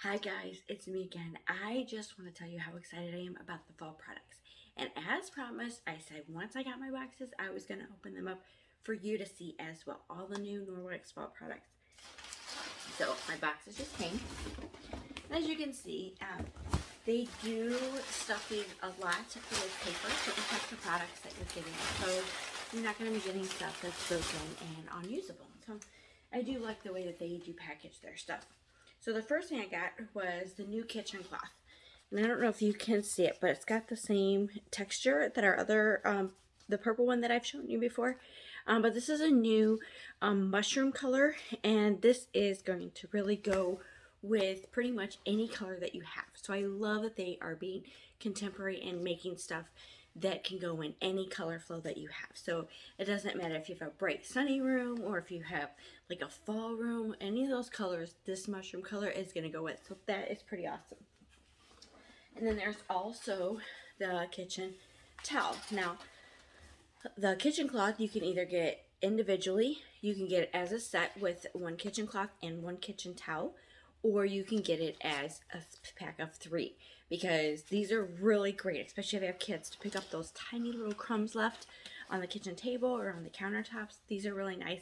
Hi guys, it's me again. I just want to tell you how excited I am about the fall products. And as promised, I said once I got my boxes, I was going to open them up for you to see as well. All the new Norwex fall products. So my boxes just came. And as you can see, they do stuff you a lot with paper to protect the products that you're getting. So you're not going to be getting stuff that's broken and unusable. So I do like the way that they do package their stuff. So the first thing I got was the new kitchen cloth. And I don't know if you can see it, but it's got the same texture that our other, the purple one that I've shown you before. But this is a new mushroom color, and this is going to really go with pretty much any color that you have. So I love that they are being contemporary and making stuff that can go in any color flow that you have. So it doesn't matter if you have a bright sunny room or if you have like a fall room, any of those colors, this mushroom color is going to go with. So that is pretty awesome. And then there's also the kitchen towel. Now, the kitchen cloth you can either get individually, you can get it as a set with one kitchen cloth and one kitchen towel, or you can get it as a pack of 3, because these are really great, especially if you have kids, to pick up those tiny little crumbs left on the kitchen table or on the countertops. These are really nice.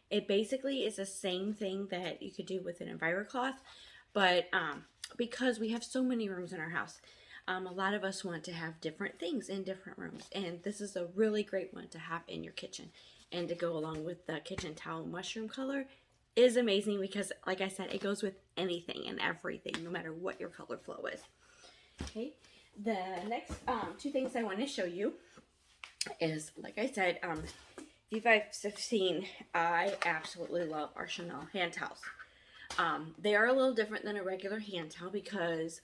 It basically is the same thing that you could do with an EnviroCloth, but because we have so many rooms in our house, a lot of us want to have different things in different rooms, and this is a really great one to have in your kitchen. And to go along with the kitchen towel mushroom color is amazing, because like I said, it goes with anything and everything, no matter what your color flow is. Okay, the next 2 things I want to show you is, like I said, if you guys have seen, I absolutely love our Chanel hand towels. They are a little different than a regular hand towel because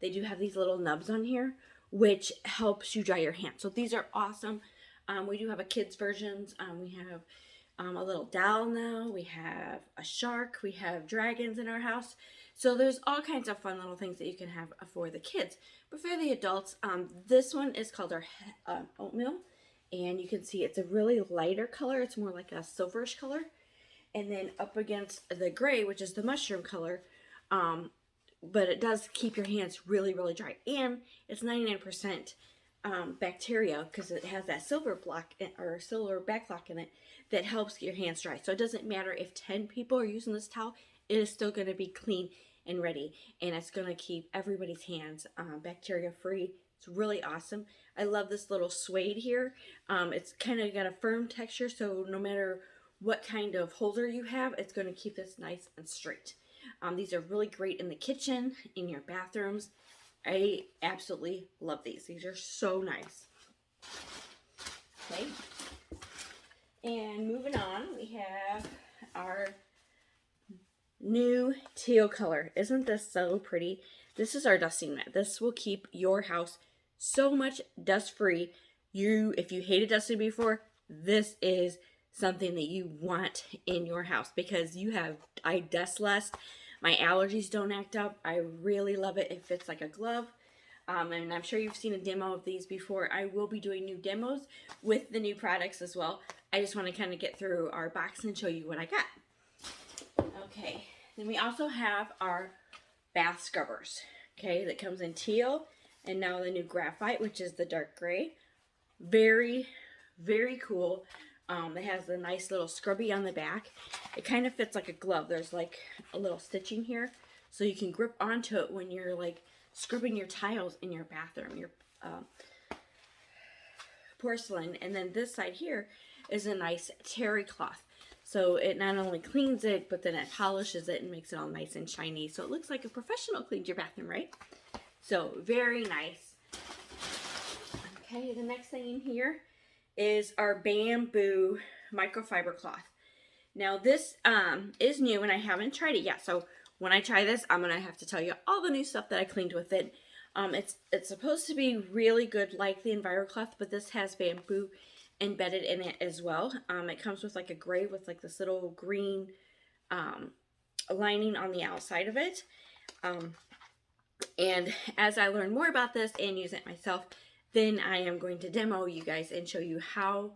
they do have these little nubs on here, which helps you dry your hands. So these are awesome. We do have a kids versions. We have a little doll now. We have a shark. We have dragons in our house. So there's all kinds of fun little things that you can have for the kids. But for the adults, this one is called our oatmeal. And you can see it's a really lighter color. It's more like a silverish color. And then up against the gray, which is the mushroom color, but it does keep your hands really, really dry. And it's 99% bacteria, because it has that silver block or silver backlock in it that helps your hands dry. So it doesn't matter if 10 people are using this towel, it is still going to be clean and ready, and it's going to keep everybody's hands bacteria free. It's really awesome. I love this little suede here. It's kind of got a firm texture, so no matter what kind of holder you have, it's going to keep this nice and straight. These are really great in the kitchen, in your bathrooms. I absolutely love these. These are so nice. Okay. And moving on, we have our new teal color. Isn't this so pretty? This is our dusting mat. This will keep your house so much dust free. If you hated dusting before, this is something that you want in your house, because I dust less. My allergies don't act up. I really love it. It fits like a glove. And I'm sure you've seen a demo of these before. I will be doing new demos with the new products as well. I just want to kind of get through our box and show you what I got. Okay, then we also have our bath scrubbers. Okay, that comes in teal, and now the new graphite, which is the dark gray. Very, very cool. It has a nice little scrubby on the back. It kind of fits like a glove. There's like a little stitching here, so you can grip onto it when you're like scrubbing your tiles in your bathroom, your porcelain. And then this side here is a nice terry cloth. So it not only cleans it, but then it polishes it and makes it all nice and shiny. So it looks like a professional cleaned your bathroom, right? So very nice. Okay, the next thing in here is our bamboo microfiber cloth. Now this is new, and I haven't tried it yet. So when I try this, I'm gonna have to tell you all the new stuff that I cleaned with it. It's supposed to be really good like the EnviroCloth, but this has bamboo embedded in it as well. It comes with like a gray with like this little green lining on the outside of it. And as I learn more about this and use it myself, then I am going to demo you guys and show you how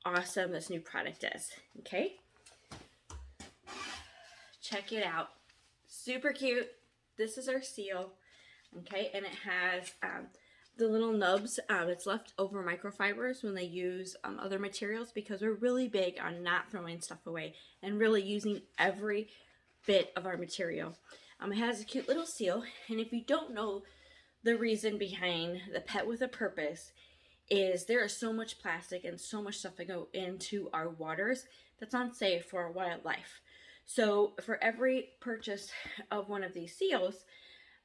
awesome this new product is. Okay? Check it out. Super cute. this is our seal, okay, and it has the little nubs. It's leftover microfibers when they use other materials, because we're really big on not throwing stuff away and really using every bit of our material. It has a cute little seal, and if you don't know, the reason behind the Pet with a Purpose is there is so much plastic and so much stuff that go into our waters that's unsafe for our wildlife. So for every purchase of one of these seals,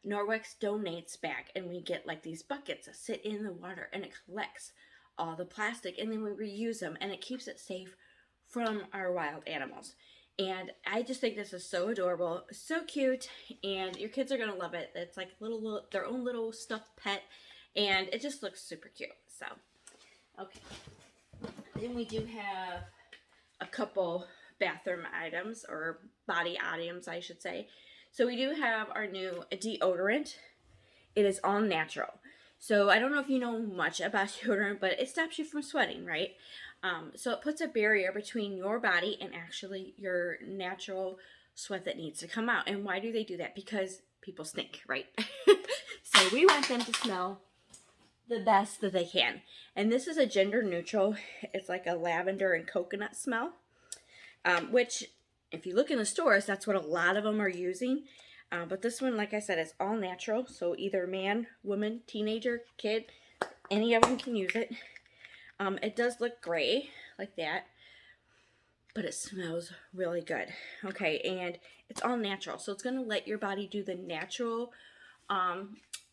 Norwex donates back, and we get like these buckets that sit in the water, and it collects all the plastic, and then we reuse them, and it keeps it safe from our wild animals. And I just think this is so adorable, so cute, and your kids are gonna love it. It's like little their own little stuffed pet, and it just looks super cute. So, okay. Then we do have a couple bathroom items, or body items, I should say. So we do have our new deodorant. It is all natural. So I don't know if you know much about deodorant, but it stops you from sweating, right? So it puts a barrier between your body and actually your natural sweat that needs to come out. And why do they do that? Because people stink, right? So we want them to smell the best that they can. And this is a gender neutral. It's like a lavender and coconut smell, which if you look in the stores, that's what a lot of them are using. But this one, like I said, is all natural. So either man, woman, teenager, kid, any of them can use it. It does look gray like that, but it smells really good. Okay, and it's all natural. So it's going to let your body do the natural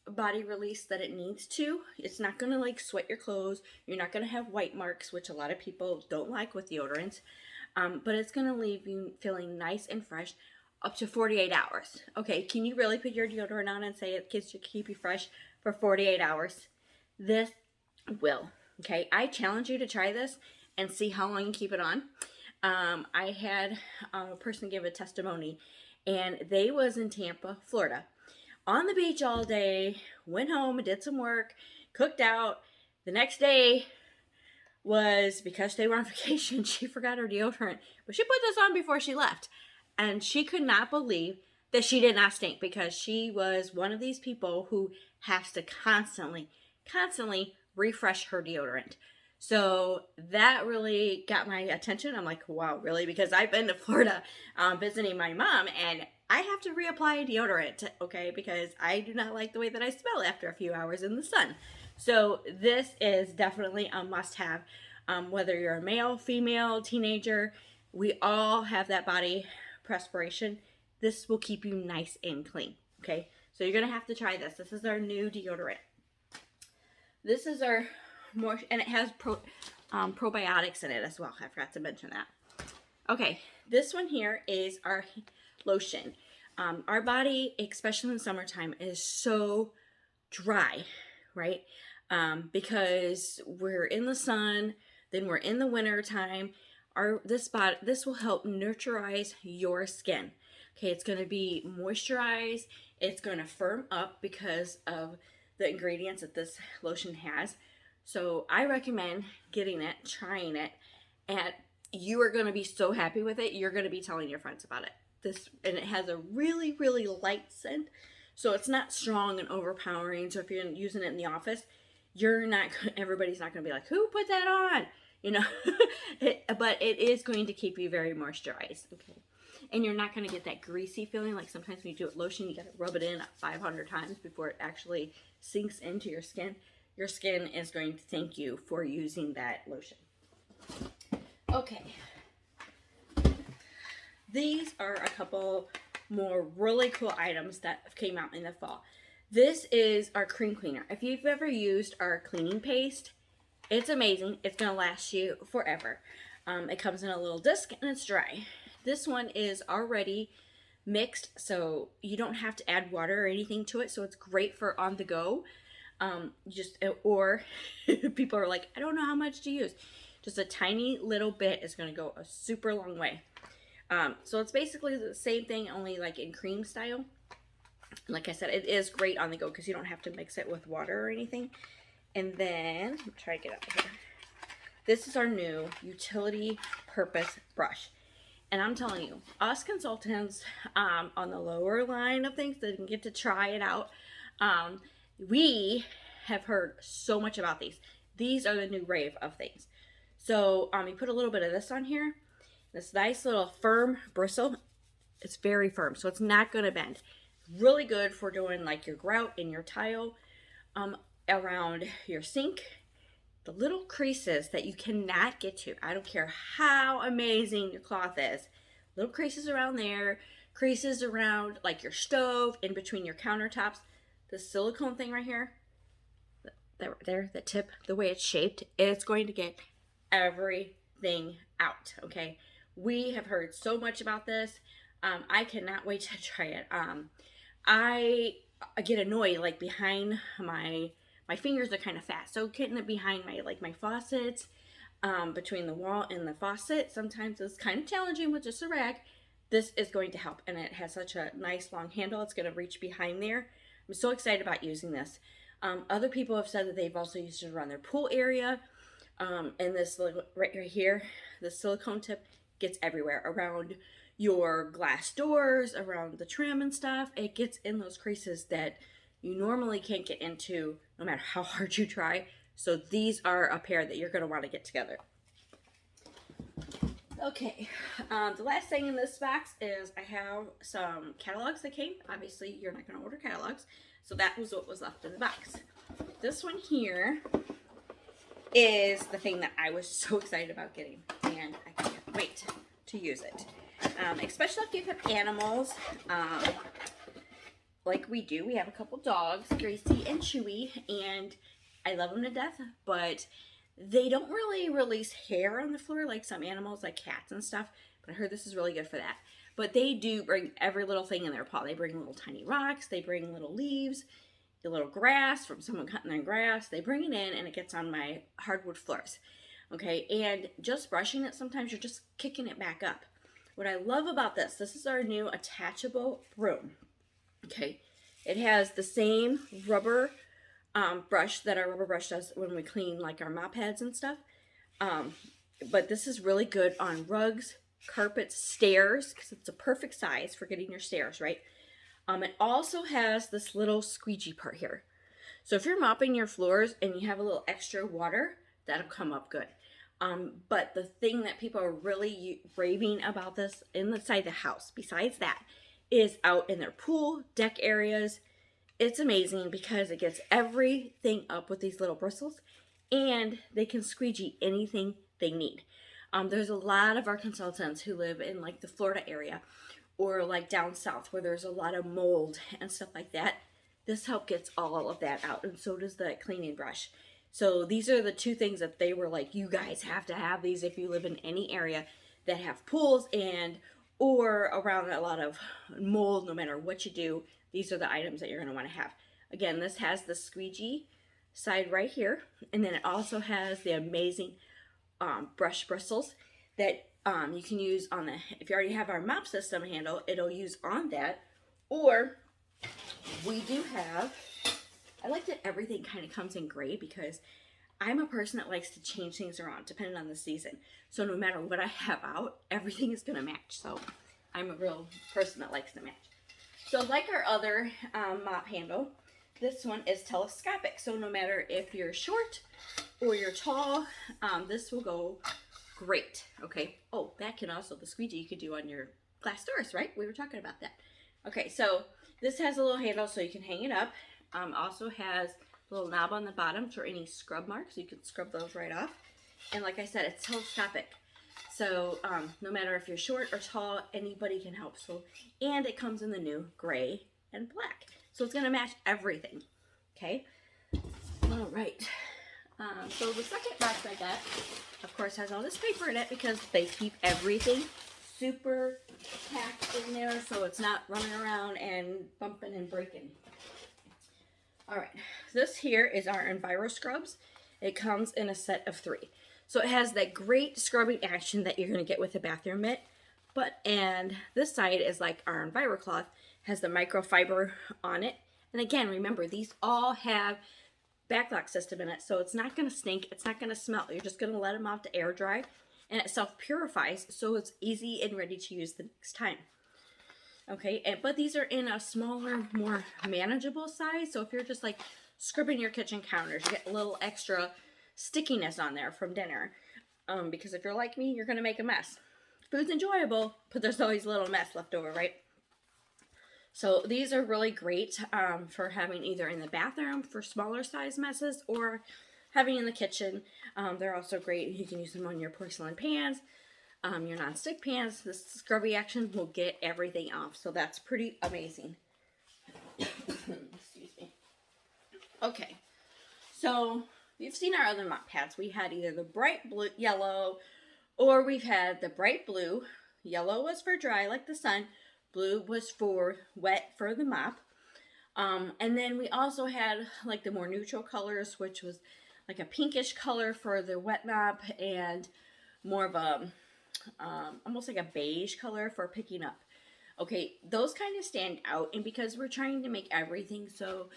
body release that it needs to. It's not going to like sweat your clothes. You're not going to have white marks, which a lot of people don't like with deodorants. But it's going to leave you feeling nice and fresh up to 48 hours. Okay, can you really put your deodorant on and say it should keep you fresh for 48 hours? This will. Okay, I challenge you to try this and see how long you keep it on. I had a person give a testimony, and they was in Tampa, Florida, on the beach all day, went home, did some work, cooked out. The next day was, because they were on vacation, she forgot her deodorant, but she put this on before she left, and she could not believe that she did not stink, because she was one of these people who has to constantly refresh her deodorant. So that really got my attention. I'm like, wow, really? Because I've been to Florida visiting my mom, and I have to reapply deodorant, okay, because I do not like the way that I smell after a few hours in the sun. So this is definitely a must-have. Whether you're a male, female, teenager, we all have that body perspiration. This will keep you nice and clean, okay? So you're going to have to try this. This is our new deodorant. This is our more, and it has probiotics in it as well. I forgot to mention that. Okay, this one here is our lotion. Our body, especially in the summertime, is so dry, right? Because we're in the sun, then we're in the winter time. This will help nurturize your skin. Okay, it's going to be moisturized. It's going to firm up because of the ingredients that this lotion has. So I recommend getting it, trying it, and you are going to be so happy with it. You're going to be telling your friends about it. And it has a really, really light scent. So it's not strong and overpowering. So if you're using it in the office, everybody's not going to be like, who put that on? You know, but it is going to keep you very moisturized. Okay. And you're not going to get that greasy feeling. Like sometimes when you do it lotion, you got to rub it in 500 times before it actually sinks into your skin. Your skin is going to thank you for using that lotion. Okay. These are a couple more really cool items that came out in the fall. This is our cream cleaner. If you've ever used our cleaning paste, it's amazing. It's going to last you forever. It comes in a little disc and it's dry. This one is already mixed, so you don't have to add water or anything to it. So it's great for on the go. Or people are like, I don't know how much to use. Just a tiny little bit is going to go a super long way. So it's basically the same thing, only like in cream style. Like I said, it is great on the go because you don't have to mix it with water or anything. And then, I'm trying to get up here. This is our new utility purpose brush. And I'm telling you, us consultants on the lower line of things that can get to try it out, we have heard so much about these. These are the new rave of things. So you put a little bit of this on here. This nice little firm bristle. It's very firm, so it's not going to bend. Really good for doing like your grout and your tile around your sink. The little creases that you cannot get to. I don't care how amazing your cloth is. Little creases around there, creases around like your stove, in between your countertops. The silicone thing right here, there, the tip, the way it's shaped, it's going to get everything out, okay? We have heard so much about this. I cannot wait to try it. I get annoyed, like behind my fingers are kind of fat, so getting it behind my faucets, between the wall and the faucet, sometimes it's kind of challenging with just a rag. This is going to help, and it has such a nice long handle. It's going to reach behind there. I'm so excited about using this. Other people have said that they've also used it around their pool area, and this right here, the silicone tip gets everywhere, around your glass doors, around the trim and stuff. It gets in those creases that you normally can't get into no matter how hard you try. So these are a pair that you're going to want to get together. Okay, the last thing in this box is I have some catalogs that came. Obviously, you're not going to order catalogs, so that was what was left in the box. This one here is the thing that I was so excited about getting, and I can't wait to use it. Especially if you have animals, like we do. We have a couple dogs, Gracie and Chewy, and I love them to death, but they don't really release hair on the floor like some animals, like cats and stuff. But I heard this is really good for that. But they do bring every little thing in their paw. They bring little tiny rocks. They bring little leaves, the little grass from someone cutting their grass. They bring it in, and it gets on my hardwood floors. Okay, and just brushing it, sometimes you're just kicking it back up. What I love about this is our new attachable broom. Okay, it has the same rubber brush that our rubber brush does when we clean like our mop heads and stuff. But this is really good on rugs, carpets, stairs, because it's a perfect size for getting your stairs, right? It also has this little squeegee part here. So if you're mopping your floors and you have a little extra water, that'll come up good. But the thing that people are really raving about this inside the house, besides that, is out in their pool, deck areas. It's amazing because it gets everything up with these little bristles, and they can squeegee anything they need. There's a lot of our consultants who live in like the Florida area or like down south where there's a lot of mold and stuff like that. This help gets all of that out, and so does the cleaning brush. So these are the two things that they were like, you guys have to have these if you live in any area that have pools or around a lot of mold. No matter what you do, these are the items that you're going to want to have. Again, this has the squeegee side right here, and then it also has the amazing brush bristles that you can use on the, if you already have our mop system handle, it'll use on that. Or we do have, I like that everything kind of comes in gray because I'm a person that likes to change things around depending on the season. So no matter what I have out, everything is going to match. So I'm a real person that likes to match. So like our other mop handle, this one is telescopic. So no matter if you're short or you're tall, this will go great. Okay. Oh, that can also, the squeegee you could do on your glass doors, right? We were talking about that. Okay, so this has a little handle so you can hang it up. Also has a little knob on the bottom for any scrub marks. You can scrub those right off. And like I said, it's telescopic. So no matter if you're short or tall, anybody can help. So, and it comes in the new gray and black. So it's going to match everything. Okay. All right. So the second box I got, of course, has all this paper in it because they keep everything super packed in there so it's not running around and bumping and breaking. All right, this here is our Enviro Scrubs. It comes in a set of 3. So it has that great scrubbing action that you're going to get with a bathroom mitt. And this side is like our Enviro cloth, has the microfiber on it. And again, remember, these all have backlock system in it, so it's not going to stink. It's not going to smell. You're just going to let them off to air dry. and it self-purifies, so it's easy and ready to use the next time. Okay, but these are in a smaller, more manageable size. So if you're just like scrubbing your kitchen counters, you get a little extra stickiness on there from dinner. Because if you're like me, you're gonna make a mess. Food's enjoyable, but there's always a little mess left over, right? So these are really great for having either in the bathroom for smaller size messes or having in the kitchen. They're also great. You can use them on your porcelain pans. Your non-stick pans. This scrubby action will get everything off, so that's pretty amazing. Excuse me. Okay, so you've seen our other mop pads. We had either the bright blue, yellow, or we've had the bright blue. Yellow was for dry, like the sun. Blue was for wet, for the mop. And then we also had like the more neutral colors, which was like a pinkish color for the wet mop, and more of a almost like a beige color for picking up. Okay, those kind of stand out, and because we're trying to make everything so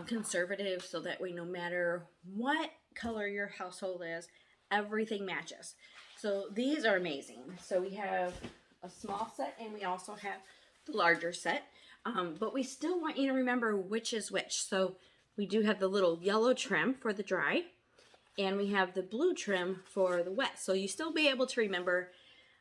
conservative, so that way no matter what color your household is, everything matches. So these are amazing. So we have a small set, and we also have the larger set, but we still want you to remember which is which. So we do have the little yellow trim for the dry, and we have the blue trim for the wet. So you still be able to remember,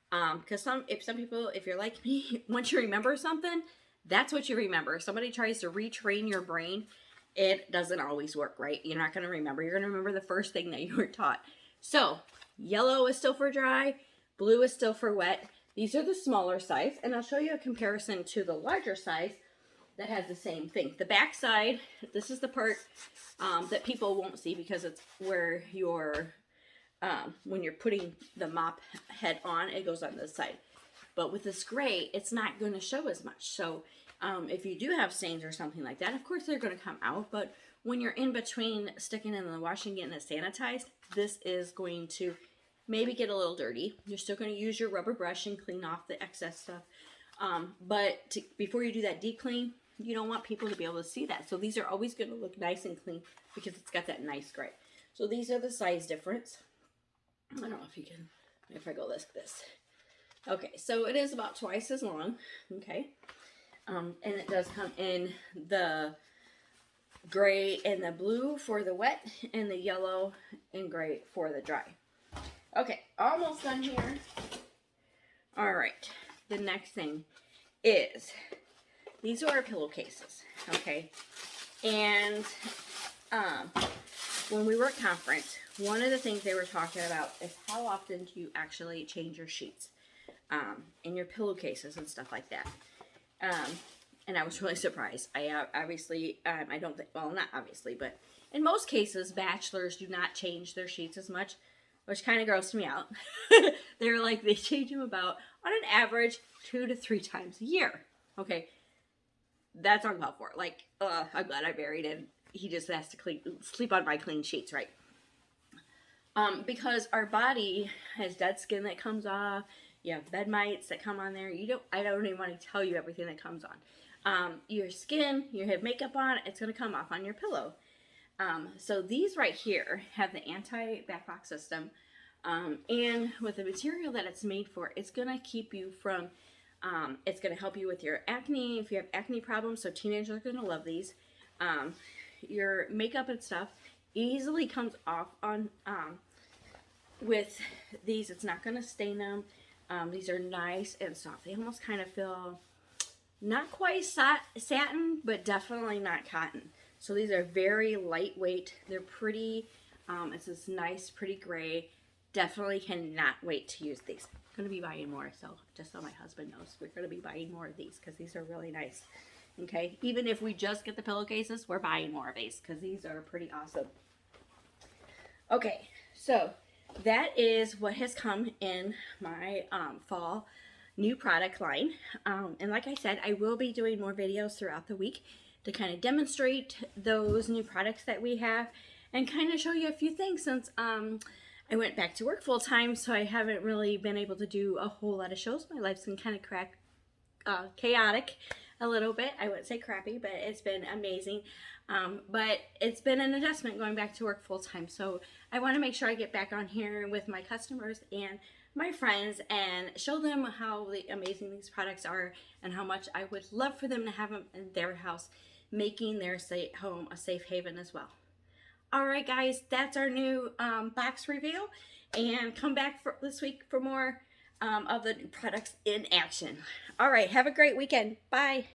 because some people, if you're like me, once you remember something, that's what you remember. If somebody tries to retrain your brain, it doesn't always work, right? You're not going to remember. You're going to remember the first thing that you were taught. So yellow is still for dry, blue is still for wet. These are the smaller size, and I'll show you a comparison to the larger size that has the same thing. The back side, this is the part that people won't see because it's where your when you're putting the mop head on, it goes on this side. But with this gray, it's not going to show as much. So if you do have stains or something like that, of course they're going to come out. But when you're in between sticking it in the washing, getting it sanitized, this is going to maybe get a little dirty. You're still going to use your rubber brush and clean off the excess stuff. But before you do that deep clean, you don't want people to be able to see that. So these are always going to look nice and clean because it's got that nice gray. So these are the size difference. I don't know if you can, if I go like this. Okay, so it is about twice as long, okay? And it does come in the gray and the blue for the wet, and the yellow and gray for the dry. Okay, almost done here. All right, the next thing is, these are our pillowcases, okay? And when we were at conference, one of the things they were talking about is how often do you actually change your sheets and your pillowcases and stuff like that. And I was really surprised. I obviously, I don't think, well, not obviously, but in most cases, bachelors do not change their sheets as much, which kind of grossed me out. They're like, they change them about, on an average, 2 to 3 times a year. Okay, that's uncalled for. Like, I'm glad I married him. He just has to sleep on my clean sheets, right? Because our body has dead skin that comes off. You have bed mites that come on there. I don't even want to tell you everything that comes on. Your skin, you have makeup on, it's going to come off on your pillow. So these right here have the anti-backlock system. And with the material that it's made for, it's going to keep you from, it's going to help you with your acne, if you have acne problems. So teenagers are going to love these. Your makeup and stuff easily comes off on, with these. It's not going to stain them. These are nice and soft. They almost kind of feel not quite satin, but definitely not cotton. So these are very lightweight. They're pretty. It's this nice, pretty gray. Definitely cannot wait to use these. I'm going to be buying more, so just so my husband knows, we're going to be buying more of these because these are really nice. Okay, even if we just get the pillowcases, we're buying more of these because these are pretty awesome. Okay, so that is what has come in my fall new product line. And like I said, I will be doing more videos throughout the week to kind of demonstrate those new products that we have and kind of show you a few things since I went back to work full time, so I haven't really been able to do a whole lot of shows. My life's been kind of chaotic a little bit. I wouldn't say crappy, but it's been amazing. But it's been an adjustment going back to work full time. So I want to make sure I get back on here with my customers and my friends and show them how amazing these products are and how much I would love for them to have them in their house, making their home a safe haven as well. All right, guys, that's our new box review, and come back for this week for more of the new products in action. All right, have a great weekend. Bye.